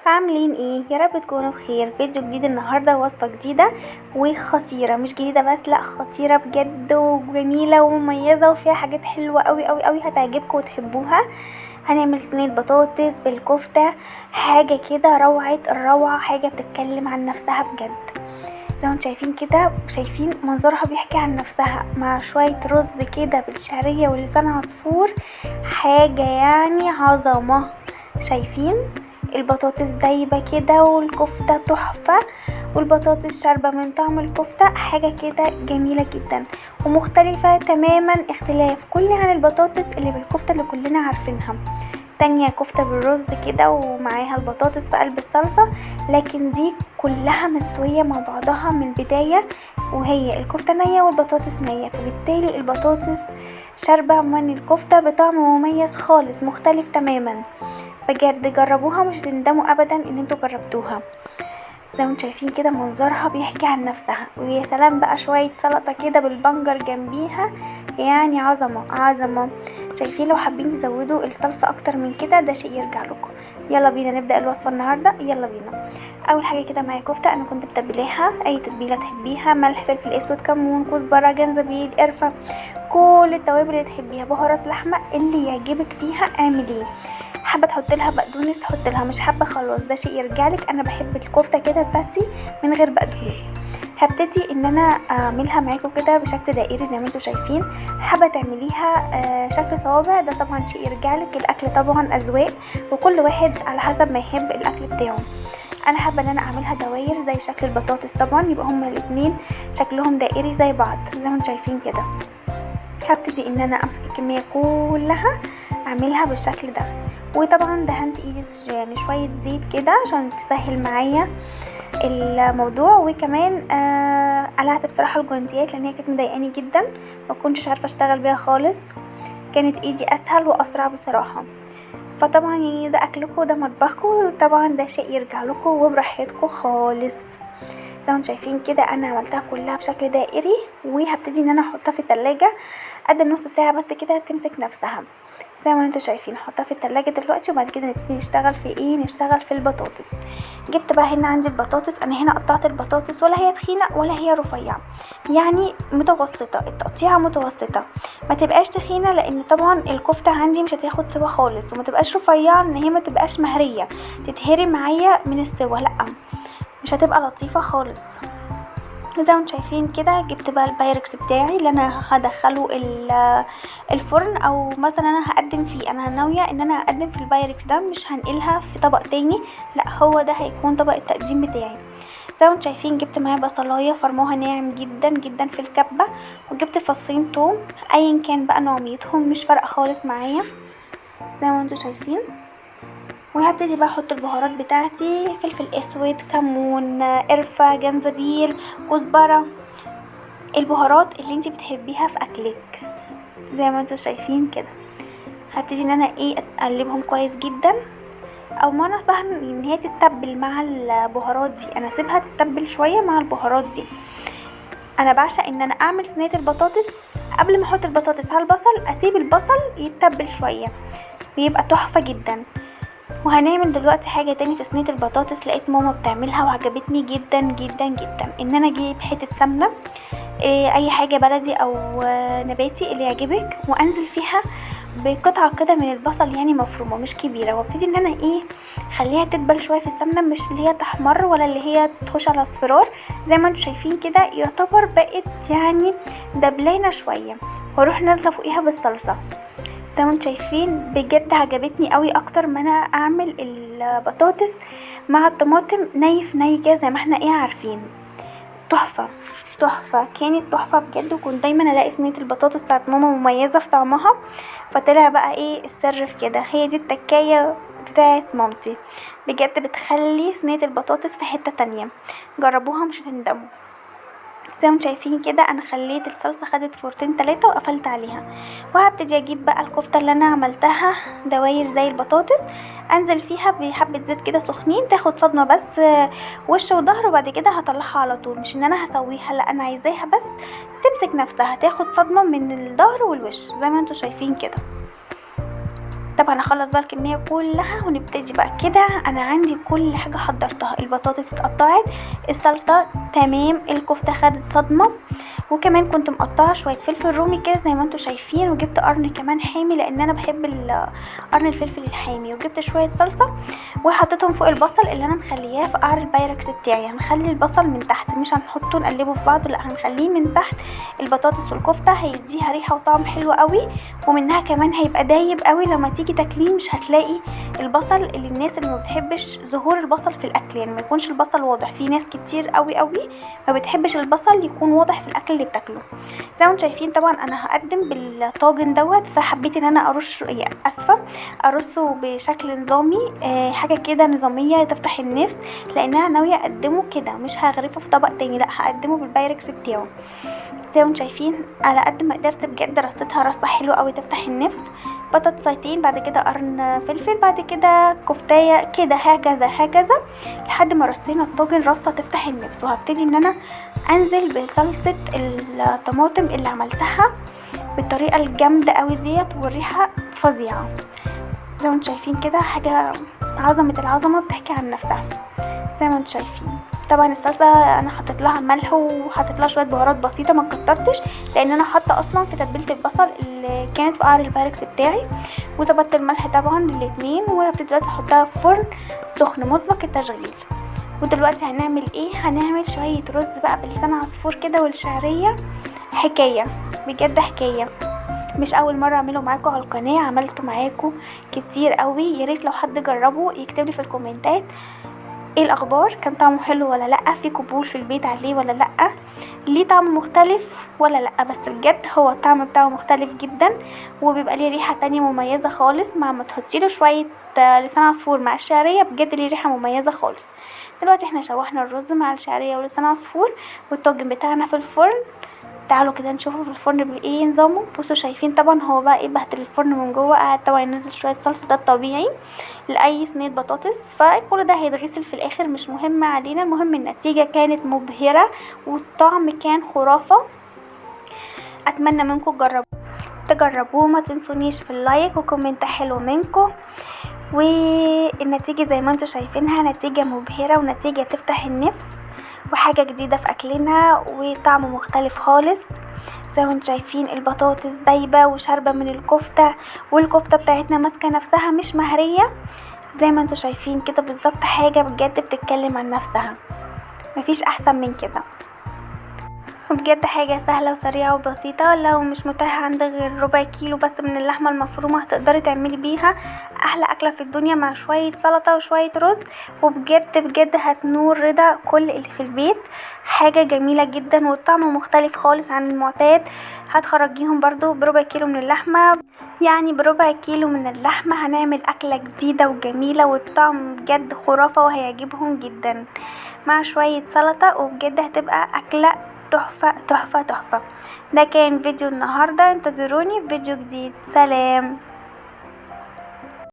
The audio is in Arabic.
عاملين ايه؟ يا رب تكونوا بخير. فيديو جديد النهارده، وصفه جديده وخطيره، مش جديده بس، لا خطيره بجد وجميله ومميزه وفيها حاجات حلوه قوي قوي قوي هتعجبكم وتحبوها. هنعمل صينيه بطاطس بالكفته، حاجه كده روعه الروعه، حاجه بتتكلم عن نفسها بجد. زي ما انتم شايفين كده، شايفين منظرها بيحكي عن نفسها مع شويه رز كده بالشعريه ولسان عصفور، حاجه يعني عظمه. شايفين البطاطس دايبه كده والكفته تحفه، والبطاطس شاربه من طعم الكفته، حاجه كده جميله جدا ومختلفه تماما، اختلاف كلي عن البطاطس اللي بالكفته اللي كلنا عارفينها. تانية كفتة بالرز كده ومعاها البطاطس في قلب الصلصة، لكن دي كلها مستوية مع بعضها من البداية، وهي الكفتة نية والبطاطس نية، فبالتالي البطاطس شاربة من الكفتة بطعم مميز خالص مختلف تماما. بجد جربوها، مش هتندموا ابدا ان انتوا جربتوها. زي ما انتم شايفين كده منظرها بيحكي عن نفسها، ويا سلام بقى شوية سلطة كده بالبنجر جنبيها، يعني عظمة عظمة. شايفين لو حابين تزودوا الصلصة اكتر من كده ده شيء يرجع لكم. يلا بينا نبدأ الوصفة النهاردة، يلا بينا. اول حاجة كده معايا كفتة، انا كنت متبلاها اي تتبيلة تحبيها، ملح، فلفل اسود، كمون، كزبرة، جنزبيل، قرفة، كل التوابل اللي تحبيها، بهارات لحمة اللي يعجبك فيها اعمليه. حابه تحط لها بقدونس تحط لها، مش حابه خلاص ده شيء يرجع لك. انا بحب الكفته كده بتاعتي من غير بقدونس. هبتدي ان انا اعملها معاكم كده بشكل دائري زي ما انتم شايفين. حابه تعمليها شكل صوابع، ده طبعا شيء يرجع لك، الاكل طبعا اذواق وكل واحد على حسب ما يحب الاكل بتاعه. انا حابه ان انا اعملها دواير زي شكل البطاطس طبعا، يبقى هما الاتنين شكلهم دائري زي بعض زي ما انتم شايفين كده. هبتدي ان انا امسك الكميه كلها اعملها بالشكل ده، وطبعا دهنت ايدي يعني شويه زيت كده عشان تسهل معايا الموضوع. وكمان قلعت بصراحه الجوانتيات لان هي كانت مضايقاني جدا، ما كنتش عارفه اشتغل بيها خالص، كانت ايدي اسهل واسرع بصراحه. فطبعا يعني ده اكلكم وده مطبخكم، طبعا ده شيء يرجع لكم وبراحتكم خالص. زي ما انتم شايفين كده انا عملتها كلها بشكل دائري، وهبتدي ان انا احطها في التلاجة قد نص ساعه بس كده تمسك نفسها. زي ما انتم شايفين احطها في التلاجة دلوقتي، وبعد كده نبتدي نشتغل في ايه، نشتغل في البطاطس. جبت بقى هنا عندي البطاطس، انا هنا قطعت البطاطس ولا هي تخينه ولا هي رفيعه، يعني متوسطه، التقطيعه متوسطه، ما تبقاش تخينه لان طبعا الكفته عندي مش هتاخد سوا خالص، وما تبقاش رفيعه ان هي ما تبقاش مهريه تتهري معايا من السوا، لا مش هتبقى لطيفة خالص. زي ما انتم شايفين كده جبت بقى البايركس بتاعي اللي انا هدخله الفرن، او مثلا انا هقدم فيه، انا ناويه ان انا هقدم في البايركس ده، مش هنقلها في طبق تاني، لا هو ده هيكون طبق التقديم بتاعي. زي ما انتم شايفين جبت معايا بصلايه فرموها ناعم جدا جدا في الكبه، وجبت فصين توم ايا كان بقى نوعيتهم مش فارقه خالص معايا زي ما انتم شايفين. وهبتدي بقى احط البهارات بتاعتي، فلفل اسود، كمون، قرفة، جنزبيل، كزبرة، البهارات اللي انتي بتحبيها في اكلك زي ما انتوا شايفين كده. هبتدي ان انا اقلبهم كويس جدا، او ما انا صح ان هي تتبل مع البهارات دي، انا اسيبها تتبل شوية مع البهارات دي. انا بعشق ان انا اعمل صينية البطاطس قبل ما احط البطاطس على البصل، اسيب البصل يتبل شوية بيبقى تحفة جدا. وهنعمل دلوقتي حاجة تاني في صينية البطاطس، لقيت ماما بتعملها وعجبتني جدا جدا جدا، ان انا اجيب حتة سمنة اي حاجة بلدي او نباتي اللي يعجبك، وانزل فيها بقطعة كده من البصل يعني مفرومة مش كبيرة، وابتدي ان انا خليها تدبل شوية في السمنة، مش اللي هي تحمر ولا اللي هي تخش على اصفرار. زي ما انتم شايفين كده يعتبر بقت يعني دبلانة شوية، واروح نازلة فوقيها بالصلصة. زي ما انتم شايفين بجد عجبتني قوي، اكتر ما انا اعمل البطاطس مع الطماطم ني في ني كده زي ما احنا عارفين. تحفه تحفه، كانت تحفه بجد. وكنت دايما الاقي صينيه البطاطس بتاعت ماما مميزه في طعمها، فطلع بقى السر في كده، هي دي التكايه بتاعت مامتي، بجد بتخلي صينيه البطاطس في حته تانية. جربوها مش هتندموا. زي ما انتم شايفين كده انا خليت الصلصه خدت فورتين 3 وقفلت عليها، وهبتدي اجيب بقى الكفته اللي انا عملتها دواير زي البطاطس، انزل فيها بحبه زيت كده سخنين تاخد صدمه بس وش وظهر، وبعد كده هطلعها على طول، مش ان انا هسويها، لا انا عايزاها بس تمسك نفسها تاخد صدمه من الظهر والوش زي ما انتم شايفين كده. طبعا هخلص بقى الكميه كلها ونبتدي بقى كده. انا عندي كل حاجه حضرتها، البطاطس اتقطعت، الصلصه تمام، الكفته خدت صدمه، وكمان كنت مقطعه شويه فلفل رومي كده زي ما انتم شايفين، وجبت قرن كمان حامي لان انا بحب قرن الفلفل الحامي، وجبت شويه صلصه وحطيتهم فوق البصل اللي انا مخلياه في قعر البايركس بتاعي. هنخلي البصل من تحت، مش هنحطه نقلبه في بعض، لا هنخليه من تحت. البطاطس والكفته هيديها ريحه وطعم حلو قوي، ومنها كمان هيبقى دايب قوي، لما تيجي تاكليه مش هتلاقي البصل اللي الناس اللي ما بتحبش ظهور البصل في الاكل، يعني ما يكونش البصل واضح. في ناس كتير قوي قوي ما بتحبش البصل يكون واضح في الاكل اللي بتاكله. زي ما انتم شايفين طبعا انا هقدم بالطاجن دوت، فحبيت ان انا ارصه بشكل نظامي، حاجه كده نظاميه تفتح النفس، لانها ناويه اقدمه كده، مش هغرفه في طبق تاني، لا هقدمه بالبايركس بتاعه. زي ما انتم شايفين على قد ما قدرت بجد رصيتها رصه حلوه قوي تفتح النفس. بطاطسيتين، بعد كده قرن فلفل، بعد كده كفتايه كده، هكذا هكذا لحد ما رصينا الطاجن رصه تفتح النفس. وهبتدي ان انا انزل بصلصه الطماطم اللي عملتها بالطريقه الجامده قوي ديت، والريحه فظيعه. زي ما انتم شايفين كده حاجه عظمه العظمه بتحكي عن نفسها. زي ما انتم شايفين طبعا الصلصه انا حطيت لها ملح وحطيت لها شويه بهارات بسيطه، ما كترتش لان انا حاطه اصلا في تتبيله البصل اللي كانت في قعر البايركس بتاعي، وظبطت الملح طبعا للاتنين. وهبتدي دلوقتي احطها في فرن سخن مسبق التشغيل. ودلوقتي هنعمل ايه؟ هنعمل شويه رز بقى بلسان عصفور كده والشعريه، حكايه بجد حكايه، مش اول مره اعمله معاكم على القناه، عملته معاكم كتير قوي. يا ريت لو حد جربه يكتب لي في الكومنتات ايه الاخبار، كان طعمه حلو ولا لا، في قبول في البيت عليه ولا لا، ليه طعم مختلف ولا لا. بس بجد هو الطعم بتاعه مختلف جدا، وبيبقى ليه ريحه تانية مميزه خالص، مع ما تحطيله شويه لسان عصفور مع الشعريه، بجد ليه ريحه مميزه خالص. دلوقتي احنا شوحنا الرز مع الشعريه ولسان عصفور، والطاجن بتاعنا في الفرن. تعالوا كده نشوفه في الفرن بايه نظامه. بصوا شايفين طبعا هو بقى ايه، بهدل الفرن من جوه، قاعد طبعا ينزل شويه صلصه، ده الطبيعي لاي صينيه بطاطس، فكل ده هيتغسل في الاخر مش مهم علينا، المهم النتيجه كانت مبهره والطعم كان خرافه. اتمنى منكم تجربوه، ما تنسونيش في اللايك وكومنت حلو منكم. والنتيجه زي ما انتم شايفينها نتيجه مبهره ونتيجه تفتح النفس، وحاجة جديدة في أكلنا وطعم مختلف خالص. زي ما انتم شايفين البطاطس دايبة وشاربة من الكفتة، والكفتة بتاعتنا ماسكة نفسها مش مهرية. زي ما انتم شايفين كده بالظبط، حاجة بجد بتتكلم عن نفسها، مفيش أحسن من كده. وبجد حاجة سهلة وسريعة وبسيطة، لو مش متاح عندك غير ربع كيلو بس من اللحمة المفرومة هتقدري تعملي بيها احلى اكلة في الدنيا، مع شوية سلطة وشوية رز، وبجد بجد هتنور رضا كل اللي في البيت. حاجة جميلة جدا والطعم مختلف خالص عن المعتاد. هتخرجيهم برضو بربع كيلو من اللحمة، يعني بربع كيلو من اللحمة هنعمل أكلة جديدة وجميلة، والطعم بجد خرافة وهيعجبهم جدا مع شوية سلطة، وبجد هتبقى أكلة تحفة تحفة تحفة. ده كان فيديو النهاردة، انتظروني في فيديو جديد، سلام.